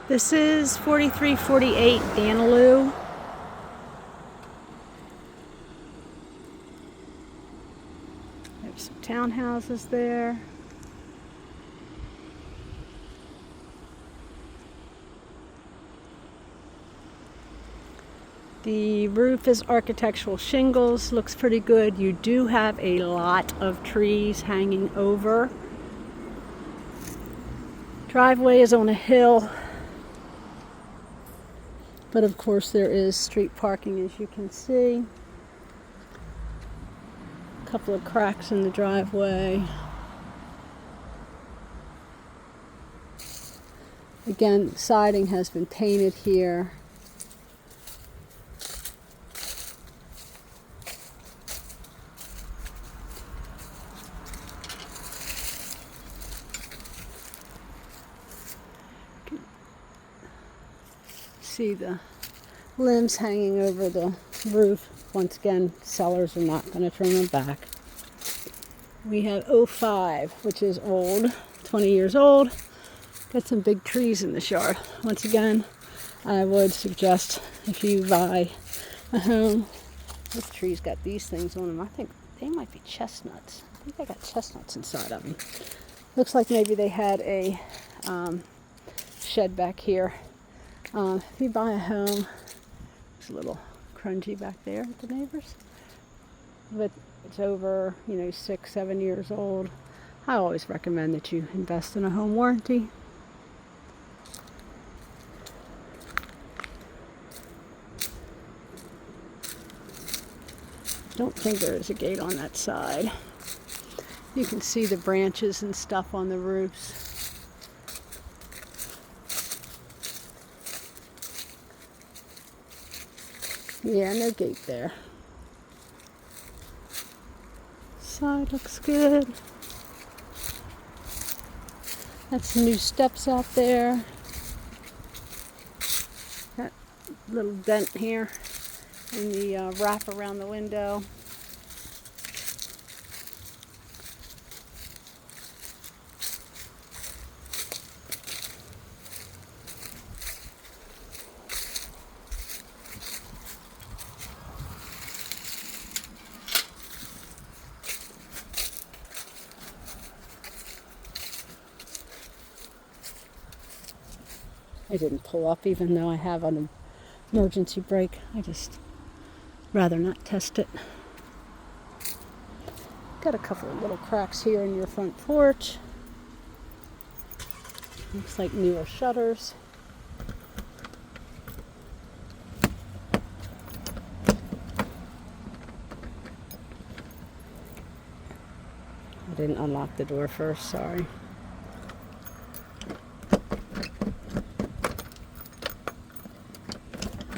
This is 4348 Danlou. There's some townhouses there. The roof is architectural shingles, looks pretty good. You do have a lot of trees hanging over. Driveway is on a hill, but of course there is street parking, as you can see. A couple of cracks in the driveway. Again, siding has been painted here. See the limbs hanging over the roof. Once again, sellers are not going to trim them back. We have 05, which is old, 20 years old. Got some big trees in this yard. Once again, I would suggest if you buy a home, this tree's got these things on them. I think they might be chestnuts. I think they got chestnuts inside of them. Looks like maybe they had a shed back here. If you buy a home, it's a little crunchy back there with the neighbors, but it's over, 6, 7 years old. I always recommend that you invest in a home warranty. Don't think there is a gate on that side. You can see the branches and stuff on the roofs. Yeah, no gate there. Side looks good. That's some new steps out there. That little dent here in the wrap around the window. I didn't pull up even though I have an emergency brake. I just rather not test it. Got a couple of little cracks here in your front porch. Looks like newer shutters. I didn't unlock the door first, sorry.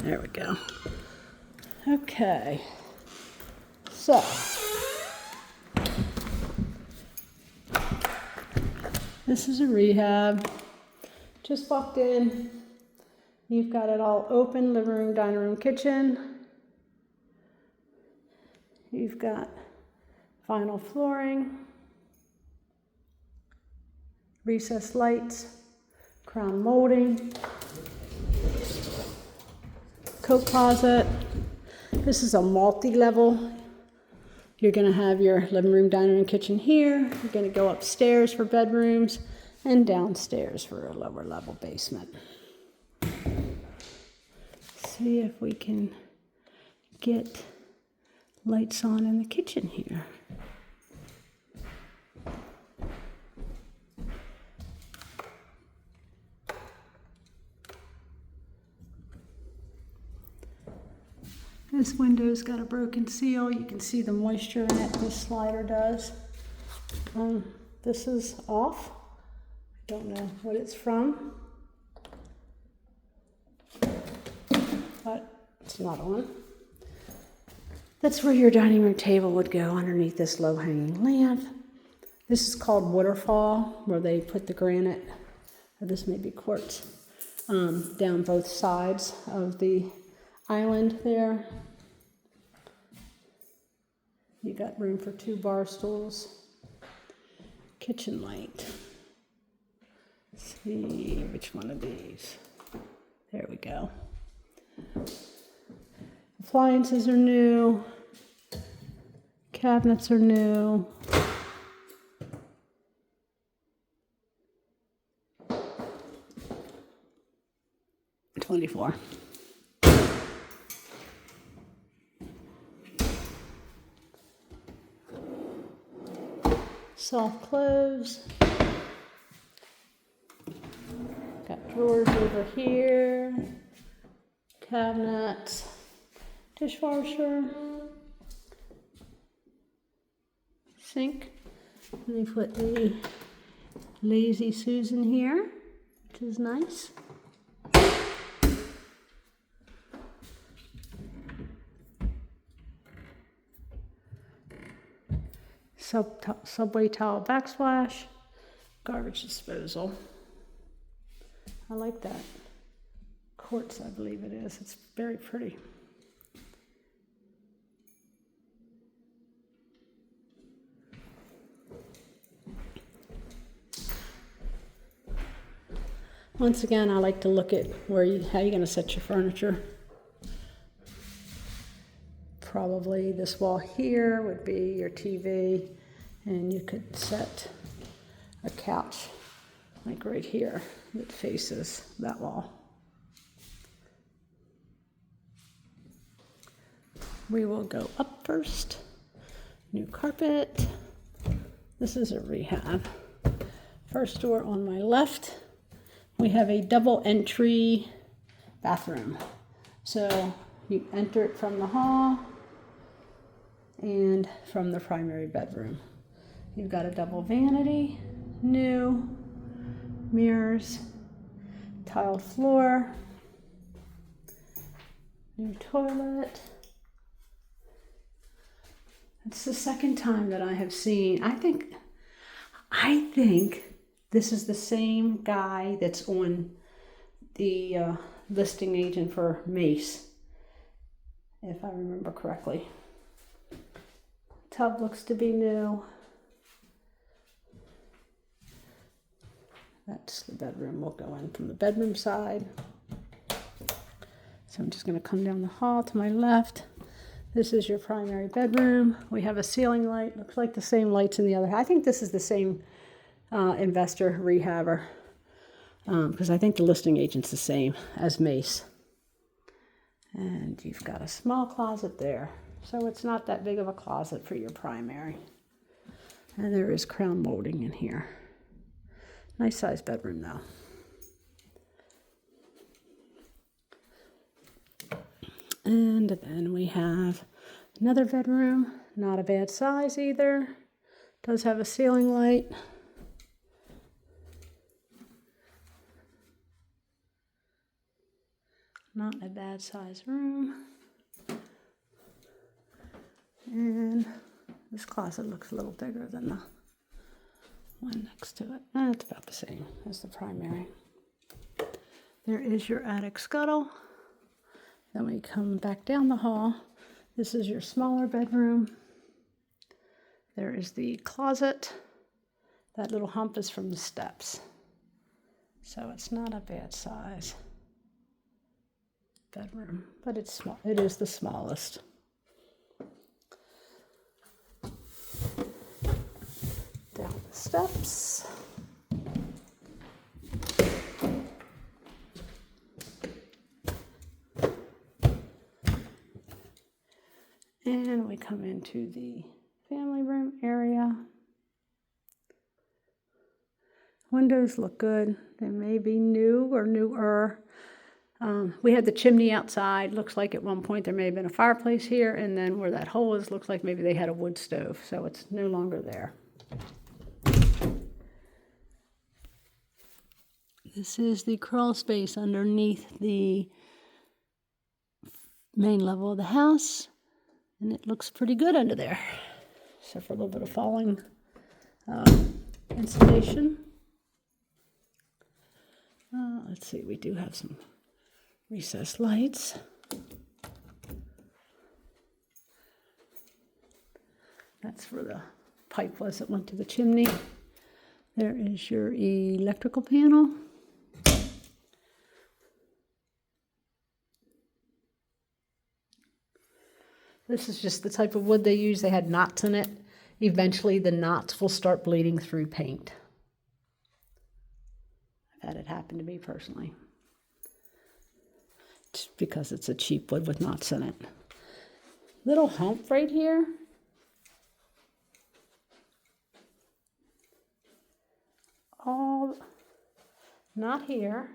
There we go. Okay. So, this is a rehab. Just walked in. You've got it all open, living room, dining room, kitchen. You've got vinyl flooring, recessed lights, crown molding, coat closet. This is a multi-level. You're going to have your living room, dining room, kitchen here. You're going to go upstairs for bedrooms and downstairs for a lower level basement. See if we can get lights on in the kitchen here. This window's got a broken seal. You can see the moisture in it. This slider does. This is off. I don't know what it's from, but it's not on. That's where your dining room table would go, underneath this low-hanging lamp. This is called waterfall, where they put the granite, or this may be quartz, down both sides of the island there. You got room for 2 bar stools. Kitchen light. Let's see which one of these. There we go. Appliances are new. Cabinets are new. $24. Soft clothes. Got drawers over here. Cabinets. Dishwasher. Sink. And they put the Lazy Susan here, which is nice. Subway towel backsplash, garbage disposal. I like that. Quartz, I believe it is. It's very pretty. Once again, I like to look at how you're going to set your furniture. Probably this wall here would be your TV, and you could set a couch like right here that faces that wall. We will go up first. New carpet. This is a rehab. First door on my left, we have a double entry bathroom. So you enter it from the hall and from the primary bedroom. You've got a double vanity, new mirrors, tiled floor, new toilet. It's the second time that I have seen, I think this is the same guy that's on the listing agent for Mace, if I remember correctly. Tub looks to be new. That's the bedroom. We'll go in from the bedroom side. So I'm just going to come down the hall to my left. This is your primary bedroom. We have a ceiling light. Looks like the same lights in the other. I think this is the same investor rehabber because I think the listing agent's the same as Mace. And you've got a small closet there. So it's not that big of a closet for your primary. And there is crown molding in here. Nice sized bedroom though. And then we have another bedroom, not a bad size either. Does have a ceiling light. Not a bad size room. And this closet looks a little bigger than the one next to it. It's about the same as the primary. There is your attic scuttle. Then we come back down the hall. This is your smaller bedroom. There is the closet. That little hump is from the steps. So it's not a bad size bedroom, but it's small. It is the smallest. Down the steps. And we come into the family room area. Windows look good. They may be new or newer. We had the chimney outside. Looks like at one point there may have been a fireplace here, and then where that hole is, looks like maybe they had a wood stove, so it's no longer there. This is the crawl space underneath the main level of the house, and it looks pretty good under there, except for a little bit of falling insulation. Let's see, we do have some recessed lights. That's where the pipe was that went to the chimney. There is your electrical panel. This is just the type of wood they use. They had knots in it. Eventually the knots will start bleeding through paint. I've had it happen to me personally. Just because it's a cheap wood with knots in it. Little hump right here. All, not here.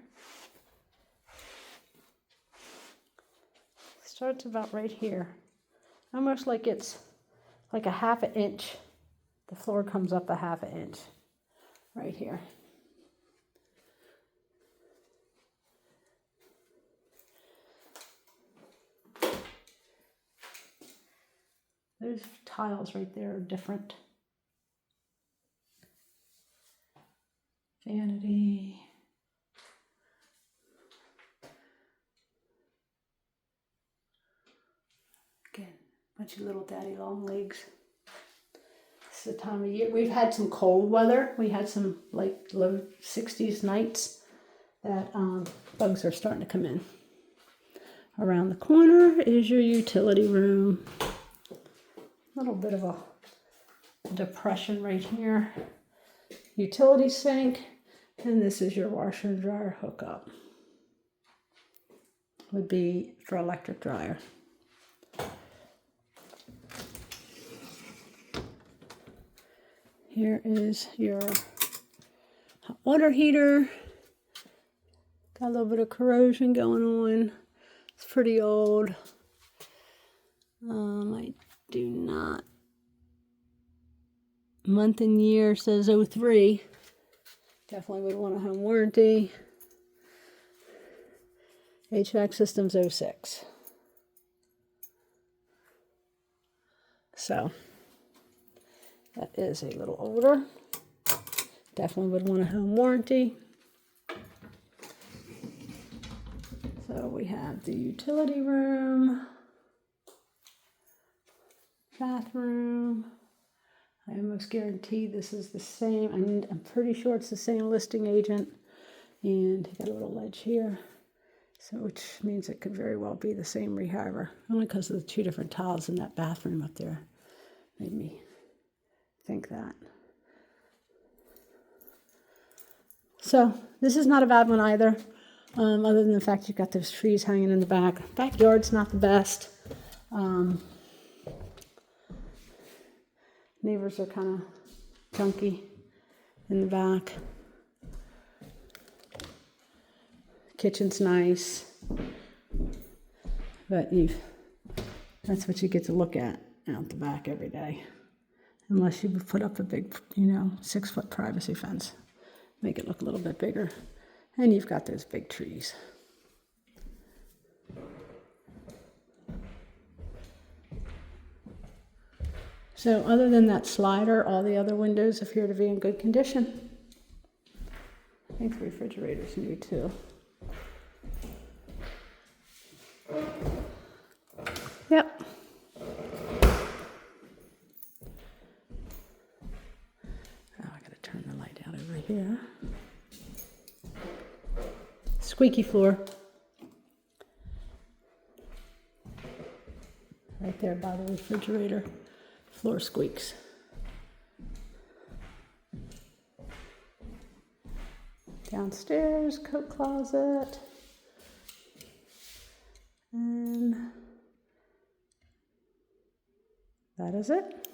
Starts about right here. Almost like it's like a ½ inch. The floor comes up a ½ inch right here. Those tiles right there are different. Vanity. Again, bunch of little daddy long legs. This is the time of year. We've had some cold weather. We had some like low 60s nights that bugs are starting to come in. Around the corner is your utility room. A little bit of a depression right here. Utility sink. And this is your washer and dryer hookup. Would be for electric dryer. Here is your hot water heater. Got a little bit of corrosion going on. It's pretty old. I do not. Month and year says 03. Definitely would want a home warranty. HVAC system's 06. So that is a little older. Definitely would want a home warranty. So we have the utility room, bathroom. I almost guarantee this is the same. I'm pretty sure it's the same listing agent. And you got a little ledge here. So which means it could very well be the same rehabber. Only because of the two different tiles in that bathroom up there made me think that. So this is not a bad one either. Other than the fact you've got those trees hanging in the back. Backyard's not the best. Neighbors are kind of junky in the back. Kitchen's nice, but that's what you get to look at out the back every day. Unless you put up a big, 6-foot privacy fence. Make it look a little bit bigger. And you've got those big trees. So other than that slider, all the other windows appear to be in good condition. I think the refrigerator's new too. Yep. Oh, I gotta turn the light out over here. Squeaky floor. Right there by the refrigerator. Floor squeaks. Downstairs, coat closet. And that is it.